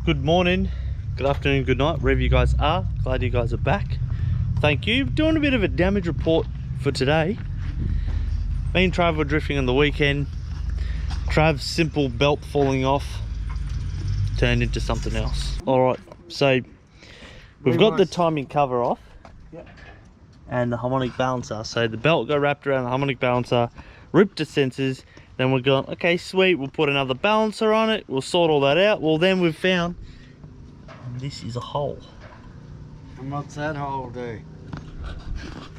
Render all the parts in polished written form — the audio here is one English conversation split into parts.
Good morning, good afternoon, good night, wherever you guys are. Glad you guys are back. Thank you. Doing a bit of a damage report for today. Me and Trav were drifting on the weekend. Trav's simple belt falling off turned into something else. Alright, so we've got the timing cover off. Yep. And the harmonic balancer. So the belt got wrapped around the harmonic balancer, ripped the sensors. Then we're going, okay, sweet, we'll put another balancer on it, we'll sort all that out. Well, then we've found this is a hole. And what's that hole do?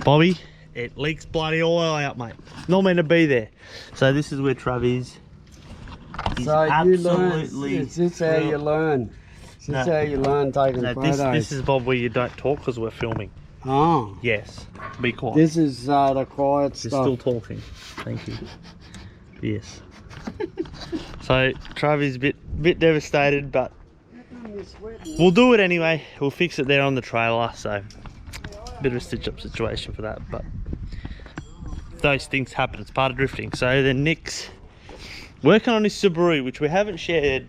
Bobby, it leaks bloody oil out, mate. Not meant to be there. So this is where Trav is. He's so you learn, is this how you learn. This is how you learn taking photos. This is, Bob, where you don't talk because we're filming. Oh. Yes, be quiet. This is the quiet stuff. You're still talking. Thank you. Yes. So Trav is a bit devastated, but we'll do it anyway. We'll fix it there on the trailer. So a bit of a stitch-up situation for that, but those things happen. It's part of drifting. So then Nick's working on his Subaru, which we haven't shared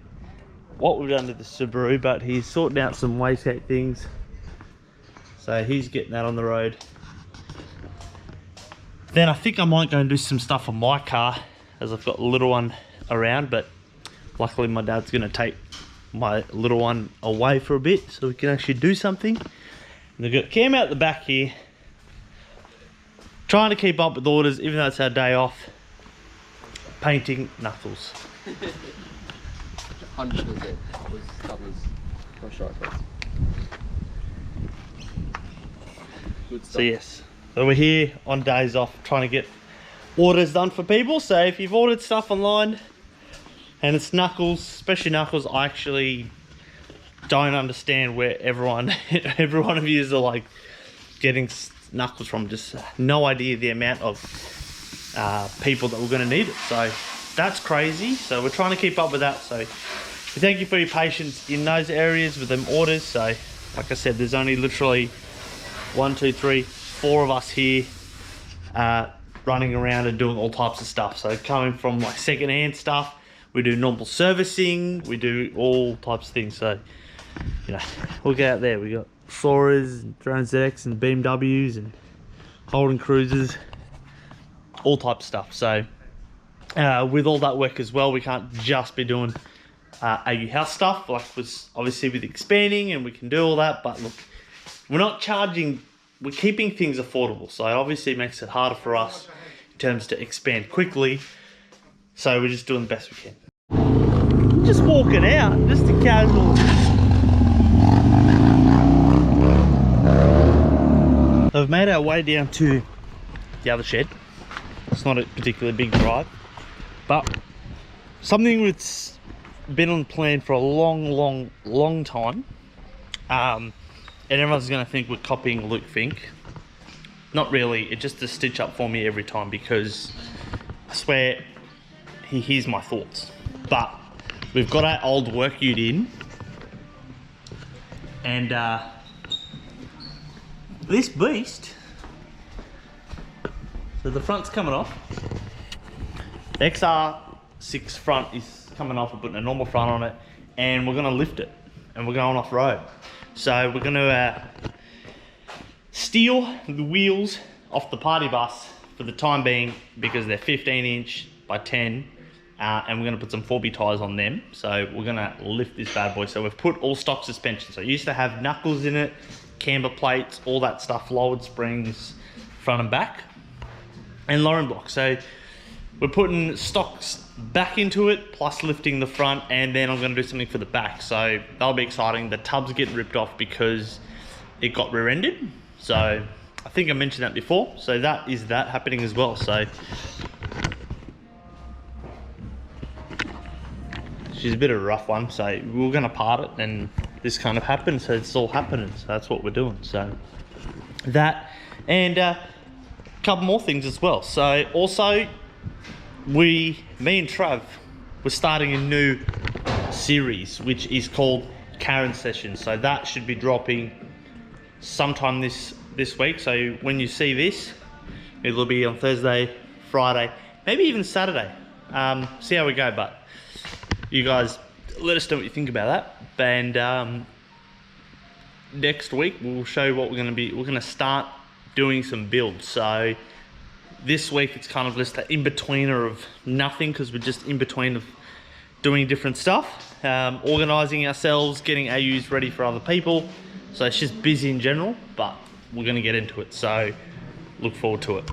what we've done to the Subaru, but he's sorting out some wastegate things. So he's getting that on the road. Then I think I might go and do some stuff on my car, as I've got a little one around, but luckily my dad's gonna take my little one away for a bit so we can actually do something. And they've got Cam out the back here, trying to keep up with orders, even though it's our day off, painting knuckles. 100% was covers my shot first. Good stuff. So yes, so we're here on days off trying to get orders done for people. So if you've ordered stuff online and it's knuckles, especially knuckles, I actually don't understand where every one of you are like getting knuckles from. Just no idea the amount of people that we're going to need it. So that's crazy. So we're trying to keep up with that. So we thank you for your patience in those areas with them orders. So like I said, there's only literally 1, 2, 3, 4 of us here running around and doing all types of stuff. So coming from like second-hand stuff, we do normal servicing, we do all types of things. So you know, we'll get out there. We got Soras and Drone ZX and BMWs and Holden Cruisers, all types of stuff. So with all that work as well, we can't just be doing AU house stuff, like was obviously with expanding, and we can do all that, but look, we're not charging, we're keeping things affordable. So it obviously makes it harder for us in terms to expand quickly. So we're just doing the best we can. Just walking out, just a casual. So we've made our way down to the other shed. It's not a particularly big drive, but something that's been on plan for a long time. And everyone's going to think we're copying Luke Fink. Not really, it's just a stitch up for me every time, because I swear he hears my thoughts. But we've got our old work ute in, and this beast, so the front's coming off. The XR6 front is coming off. We're putting a normal front on it, and we're going to lift it, and we're going off road. So we're going to steal the wheels off the party bus for the time being, because they're 15" by 10, and we're going to put some 4B tyres on them. So we're going to lift this bad boy. So we've put all stock suspension. So it used to have knuckles in it, camber plates, all that stuff, lowered springs, front and back, and lowering block. So we're putting stocks back into it, plus lifting the front, and then I'm going to do something for the back. So that'll be exciting. The tub's getting ripped off because it got rear-ended. So I think I mentioned that before. So that is that happening as well. So she's a bit of a rough one. So we were going to part it, and this kind of happened. So it's all happening. So that's what we're doing. So that, and a couple more things as well. So also, me and Trav, we're starting a new series which is called Karen Sessions. So that should be dropping sometime this week. So when you see this, it'll be on Thursday, Friday, maybe even Saturday. See how we go, but you guys let us know what you think about that. And next week we'll show you what we're going to start doing some builds. So this week it's kind of just an in-betweener of nothing, because we're just in between of doing different stuff, organising ourselves, getting AUs ready for other people. So it's just busy in general, but we're going to get into it. So look forward to it.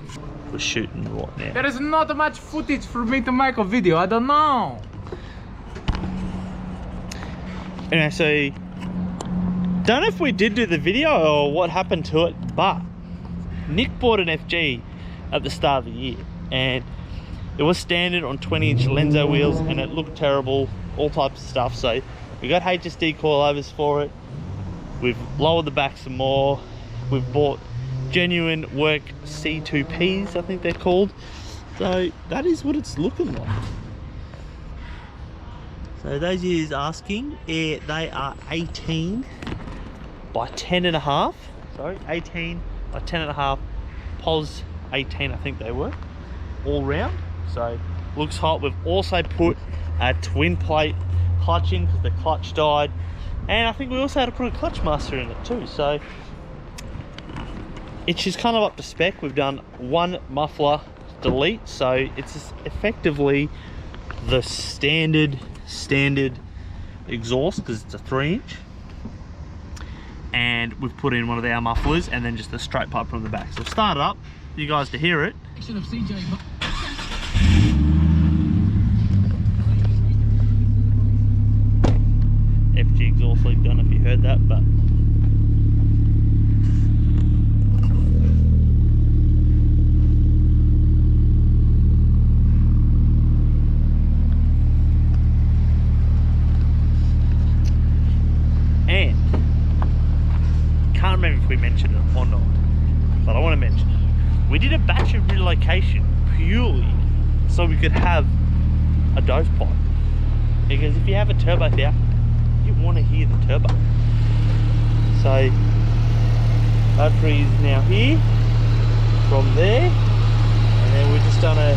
We're shooting right now. There is not much footage for me to make a video. I don't know. Anyway, so don't know if we did do the video or what happened to it, but Nick bought an FG at the start of the year, and it was standard on 20-inch Lenzo wheels, and it looked terrible, all types of stuff. So we got HSD coilovers for it. We've lowered the back some more. We've bought genuine work C2Ps, I think they're called. So that is what it's looking like. So those of you asking, they are 18 by 10.5. Sorry, 18 by 10.5. POS 18, I think they were, all round. So looks hot. We've also put a twin plate clutch in because the clutch died, and I think we also had to put a clutch master in it too. So it's just kind of up to spec. We've done one muffler delete, so it's just effectively the standard exhaust because it's a 3-inch, and we've put in one of our mufflers and then just a straight pipe from the back. So start it up, you guys to hear it. FG exhaust leak, don't know if you heard that, but and can't remember if we mentioned it or not, but I want to mention it. We did a batch of relocation purely so we could have a dose pipe, because if you have a turbo there, you want to hear the turbo. So battery is now here from there, and then we're just done a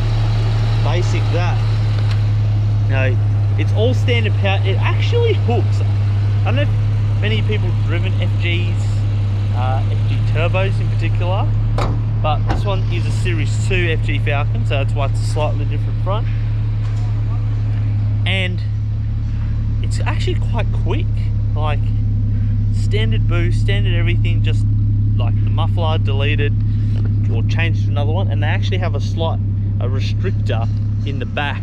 basic that. No, it's all standard power. It actually hooks. I don't know if many people have driven FGs, FG turbos in particular, but this one is a Series 2 FG Falcon, so that's why it's a slightly different front. And it's actually quite quick, like standard boost, standard everything, just like the muffler deleted or changed to another one. And they actually have a restrictor in the back.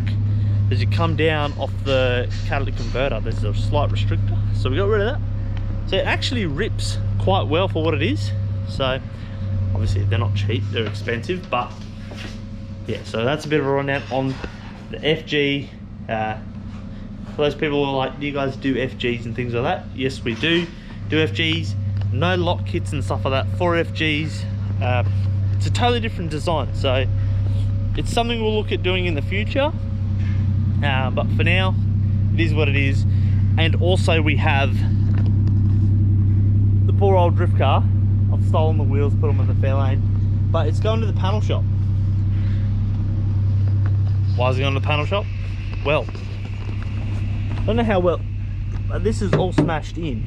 As you come down off the catalytic converter, there's a slight restrictor, so we got rid of that. So it actually rips quite well for what it is. So obviously they're not cheap, they're expensive, but yeah, so that's a bit of a rundown on the FG. For those people who are like, do you guys do FGs and things like that? Yes, we do FGs. No lock kits and stuff like that for FGs. It's a totally different design, so it's something we'll look at doing in the future. But for now, it is what it is. And also we have the poor old drift car. I've stolen the wheels, put them in the Fairlane, but it's going to the panel shop. Why is it going to the panel shop? Well, I don't know how well, but this is all smashed in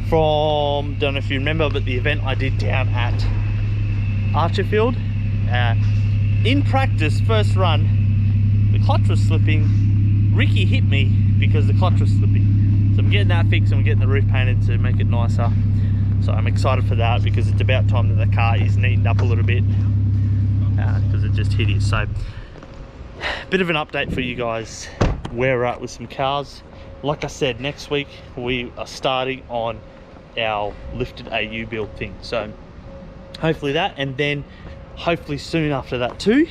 from, don't know if you remember, but the event I did down at Archerfield. In practice, first run, the clutch was slipping. Ricky hit me because the clutch was slipping. So I'm getting that fixed and I'm getting the roof painted to make it nicer. So I'm excited for that, because it's about time that the car is neatened up a little bit, because it just hideous. So bit of an update for you guys where we're at with some cars. Like I said, next week we are starting on our lifted AU build thing. So hopefully that, and then hopefully soon after that too,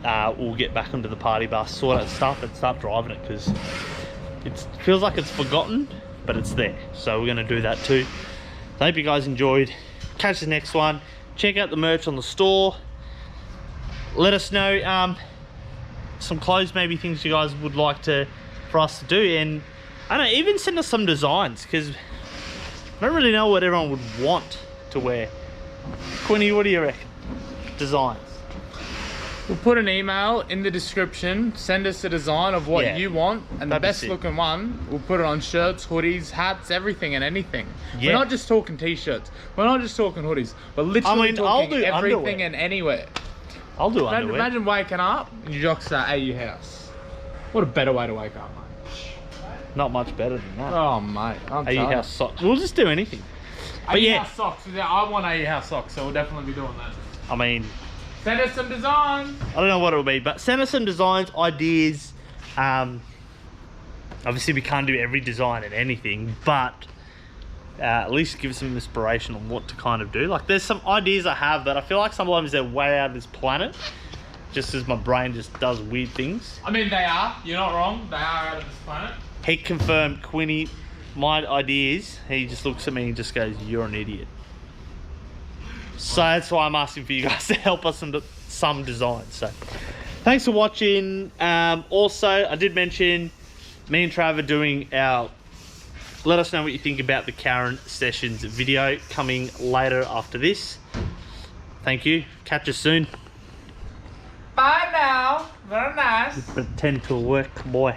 we'll get back onto the party bus, sort out stuff and start driving it, because it feels like it's forgotten, but it's there. So we're going to do that too. So I hope you guys enjoyed. Catch the next one. Check out the merch on the store. Let us know some clothes, maybe things you guys would like for us to do, and I don't know, even send us some designs, because I don't really know what everyone would want to wear. Quinny, what do you reckon? Designs. We'll put an email in the description. Send us a design of what Yeah. you want, and the That'd be best sick. looking one, we'll put it on shirts, hoodies, hats, everything and anything. Yeah. We're not just talking t-shirts. We're not just talking hoodies. We're literally mean, I'll talking do everything underwear. and anywhere. I'll do Imagine, underwear. imagine waking up and your jocks are at your house. What a better way to wake up, mate. Not much better than that. Oh, mate. I'm AU telling House socks. We'll just do anything. But AU yeah, House socks. Yeah, I want AU House socks, so we'll definitely be doing that. I mean, Send us some designs. I don't know what it'll be, but send us some designs, ideas. Obviously, we can't do every design and anything, but at least give us some inspiration on what to kind of do. Like, there's some ideas I have that I feel like sometimes they're way out of this planet, just as my brain just does weird things. I mean, they are. You're not wrong. They are out of this planet. He confirmed, Quinny, my ideas. He just looks at me and just goes, "You're an idiot." So that's why I'm asking for you guys to help us in some designs. So thanks for watching. Also, I did mention me and Trav are doing our let us know what you think about the Karen Sessions video coming later after this. Thank you. Catch us soon. Bye now. Very nice. Pretend to work, boy.